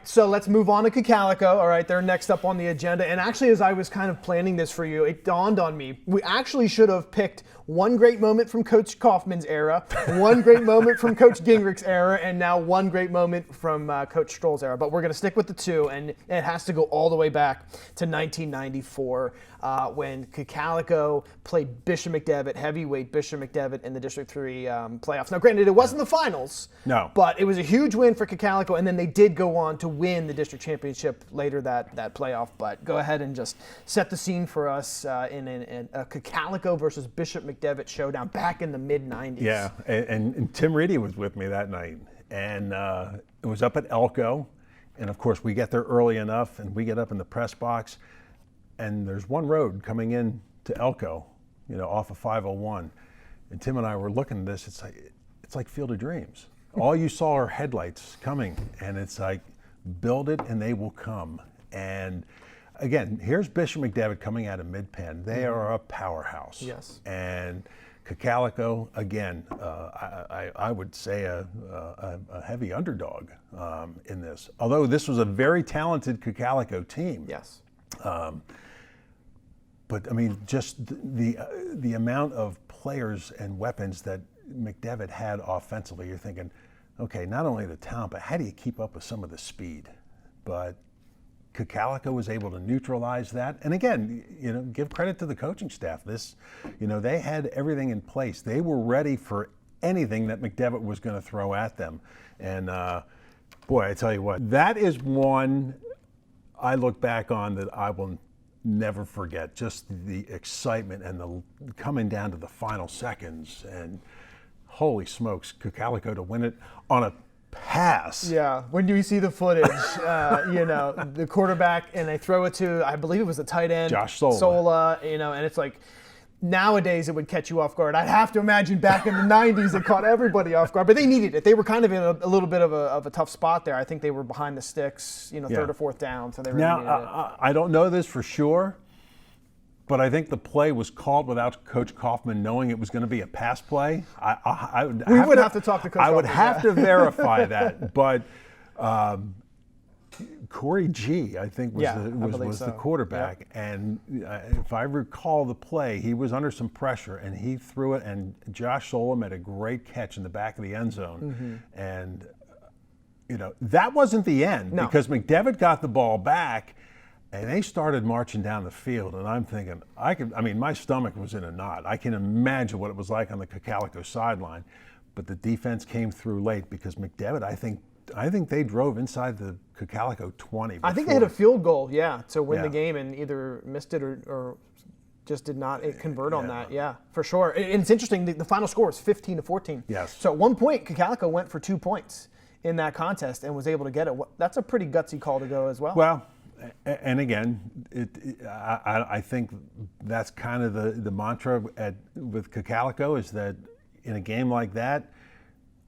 So let's move on to Cocalico. All right, they're next up on the agenda. And actually, as I was kind of planning this for you, it dawned on me. We actually should have picked one great moment from Coach Kaufman's era, one great moment from Coach Gingrich's era, and now one great moment from Coach Stroll's era. But we're going to stick with the two, and it has to go all the way back to 1994 when Cocalico played Bishop McDevitt, heavyweight Bishop McDevitt in the District 3 playoffs. Now, granted, it wasn't the finals, but it was a huge win for Cocalico, and then they did go on to win the district championship later that playoff. But go ahead and just set the scene for us in a Cocalico versus Bishop McDevitt showdown back in the mid-90s. Yeah, and Tim Reedy was with me that night, and it was up at Elko, and of course we get there early enough, and we get up in the press box, and there's one road coming in to Elko, off of 501, and Tim and I were looking at this. It's like Field of Dreams. All you saw are headlights coming, and it's like, build it and they will come. And again, here's Bishop McDevitt coming out of Mid-Penn. They are a powerhouse. Yes. And Cocalico, again, I would say a heavy underdog in this. Although this was a very talented Cocalico team. Yes. But I mean, just the amount of players and weapons that McDevitt had offensively, you're thinking, okay, not only the talent, but how do you keep up with some of the speed? But Cocalico was able to neutralize that. And again, give credit to the coaching staff. They had everything in place. They were ready for anything that McDevitt was going to throw at them. And boy, I tell you what, that is one I look back on that I will never forget. Just the excitement and the coming down to the final seconds, and holy smokes, Cocalico to win it on a pass. Yeah, when do we see the footage? The quarterback, and they throw it to, I believe it was the tight end, Josh Sola. And it's like, nowadays it would catch you off guard. I'd have to imagine back in the 90s it caught everybody off guard, but they needed it. They were kind of in a little bit of a tough spot there. I think they were behind the sticks, third or fourth down, so they really needed it. I don't know this for sure, but I think the play was called without Coach Kaufman knowing it was going to be a pass play. We would have to talk to Coach Kaufman. I would have to verify that, but Corey G, I think, was the quarterback. Yeah. And if I recall the play, he was under some pressure, and he threw it, and Josh Sola made a great catch in the back of the end zone. Mm-hmm. And, that wasn't the end, because McDevitt got the ball back, and they started marching down the field, and I'm thinking, my stomach was in a knot. I can imagine what it was like on the Cocalico sideline, but the defense came through late, because McDevitt, I think they drove inside the Cocalico 20. I think they had a field goal, to win the game, and either missed it or just did not convert on that. Yeah, for sure. And it's interesting, the final score was 15-14. Yes. So at one point, Cocalico went for 2 points in that contest and was able to get it. That's a pretty gutsy call to go as well. Well, and again, I think that's kind of the mantra with Cocalico, is that in a game like that,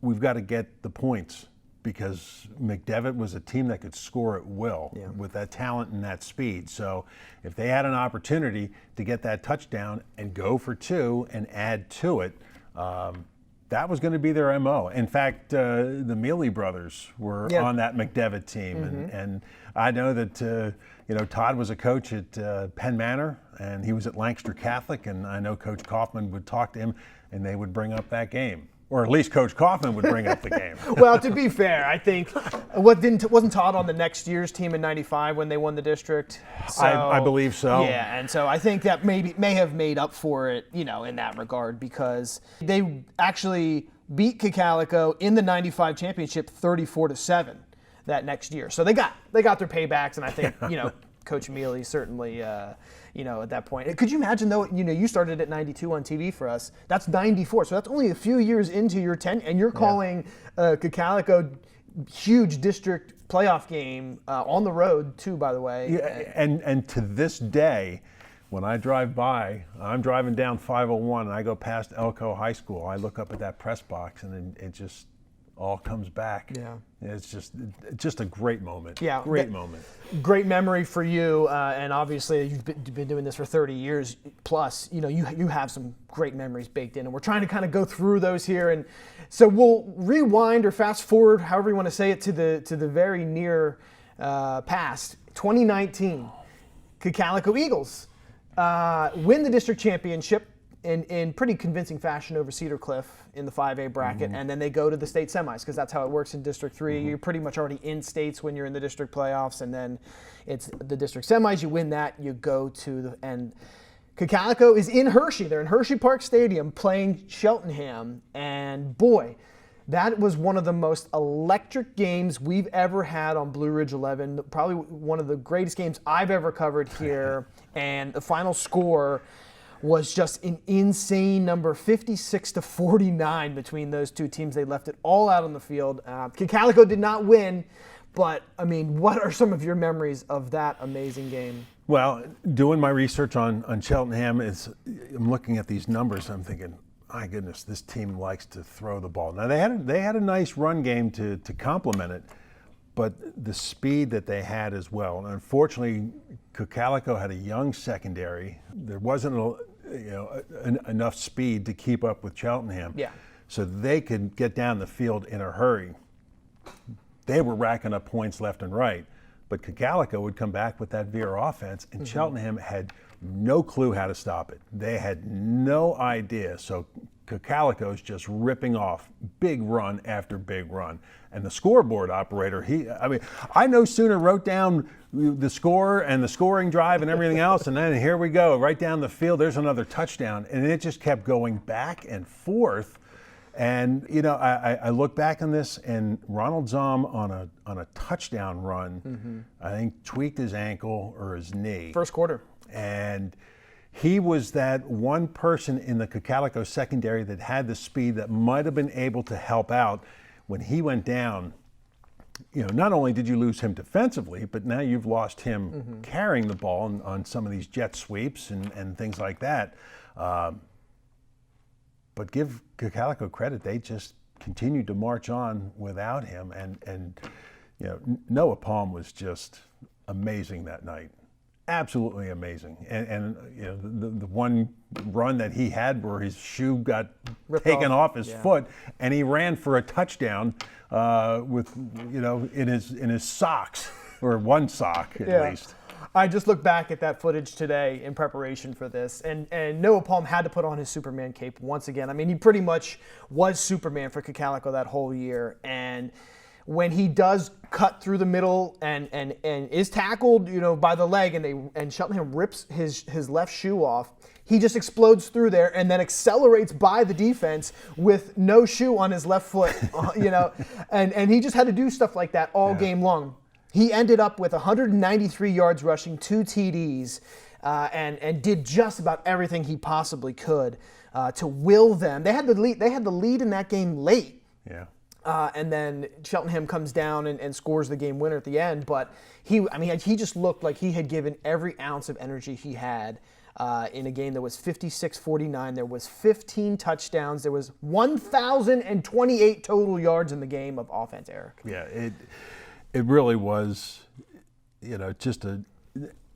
we've got to get the points, because McDevitt was a team that could score at will with that talent and that speed. So if they had an opportunity to get that touchdown and go for 2 and add to it, that was going to be their MO. In fact, the Mealy brothers were on that McDevitt team. Mm-hmm. And I know that Todd was a coach at Penn Manor, and he was at Lancaster Catholic, and I know Coach Kaufman would talk to him, and they would bring up that game. Or at least Coach Kaufman would bring up the game. Well, to be fair, I think wasn't Todd on the next year's team in '95 when they won the district? So, I believe so. Yeah, and so I think that may have made up for it, in that regard, because they actually beat Cocalico in the '95 championship 34-7 that next year. So they got their paybacks, and I think Coach Mealy certainly. At that point. Could you imagine, though, you started at 92 on TV for us. That's 94. So that's only a few years into your tenure, and you're calling Cocalico huge district playoff game on the road, too, by the way. Yeah, and to this day, when I drive by, I'm driving down 501, and I go past Elko High School, I look up at that press box, and it just all comes back. Yeah. It's just a great moment. Yeah. Great moment. Great memory for you, and obviously you've been doing this for 30 years plus. You have some great memories baked in, and we're trying to kind of go through those here. And so we'll rewind or fast forward, however you want to say it, to the very near past, 2019, Cocalico Eagles win the district championship in pretty convincing fashion over Cedar Cliff in the 5A bracket, and then they go to the state semis, because that's how it works in District 3. You're pretty much already in states when you're in the district playoffs, and then it's the district semis. You win that, you go to the end. Cocalico is in Hershey. They're in Hershey Park Stadium playing Cheltenham, and boy, that was one of the most electric games we've ever had on Blue Ridge 11. Probably one of the greatest games I've ever covered here. And the final score was just an insane number, 56-49 between those two teams. They left it all out on the field. Cocalico did not win, but I mean, what are some of your memories of that amazing game? Well, doing my research on Cheltenham, I'm looking at these numbers. I'm thinking, my goodness, this team likes to throw the ball. Now they had a nice run game to complement it, but the speed that they had as well. And unfortunately, Cocalico had a young secondary. There wasn't enough speed to keep up with Cheltenham. Yeah. So they could get down the field in a hurry. They were racking up points left and right, but Cocalico would come back with that veer offense, and Cheltenham had no clue how to stop it. They had no idea. So Cocalico's just ripping off big run after big run. And the scoreboard operator, I no sooner wrote down the score and the scoring drive and everything else, and then here we go, right down the field, there's another touchdown. And it just kept going back and forth. And, I look back on this, and Ronald Zahm on a touchdown run, I think tweaked his ankle or his knee. First quarter. And he was that one person in the Cocalico secondary that had the speed that might have been able to help out. When he went down, not only did you lose him defensively, but now you've lost him carrying the ball on some of these jet sweeps and things like that. But give Cocalico credit, they just continued to march on without him. And Noah Palm was just amazing that night. Absolutely amazing. And the one run that he had where his shoe got taken off his foot, and he ran for a touchdown with in his socks, or one sock at least. I just looked back at that footage today in preparation for this, and Noah Palm had to put on his Superman cape once again. I mean, he pretty much was Superman for Cocalico that whole year, and when he does cut through the middle and is tackled, by the leg, and Cheltenham rips his left shoe off, he just explodes through there and then accelerates by the defense with no shoe on his left foot, and he just had to do stuff like that all game long. He ended up with 193 yards rushing, 2 TDs, and did just about everything he possibly could to will them. They had the lead in that game late. Yeah. And then Cheltenham comes down and scores the game winner at the end. But he just looked like he had given every ounce of energy he had in a game that was 56-49. There was 15 touchdowns. There was 1,028 total yards in the game of offense, Eric. Yeah, it really was, just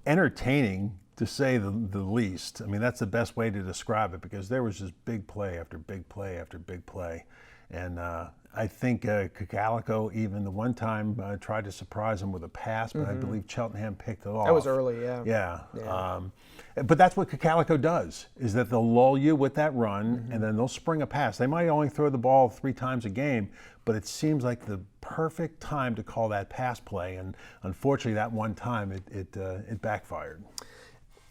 entertaining, to say the least. I mean, that's the best way to describe it, because there was just big play after big play after big play. And I think Cocalico, even the one time, tried to surprise him with a pass, but I believe Cheltenham picked it off. That was early, yeah. Yeah. But that's what Cocalico does, is that they'll lull you with that run, and then they'll spring a pass. They might only throw the ball 3 times a game, but it seems like the perfect time to call that pass play. And unfortunately, that one time, it backfired.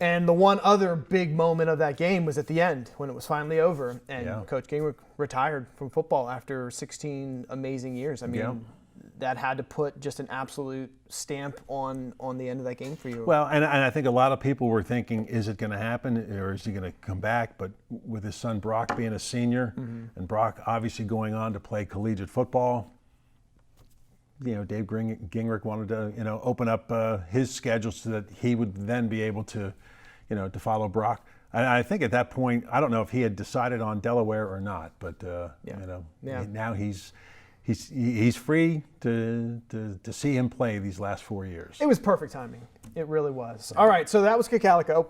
And the one other big moment of that game was at the end, when it was finally over, and Coach Gingrich retired from football after 16 amazing years. I mean, that had to put just an absolute stamp on the end of that game for you. Well, and I think a lot of people were thinking, is it going to happen, or is he going to come back? But with his son Brock being a senior, and Brock obviously going on to play collegiate football, Dave Gingrich wanted to, open up his schedule so that he would then be able to, to follow Brock. And I think at that point, I don't know if he had decided on Delaware or not, but now he's free to see him play these last 4 years. It was perfect timing. It really was. All right, so that was Cocalico.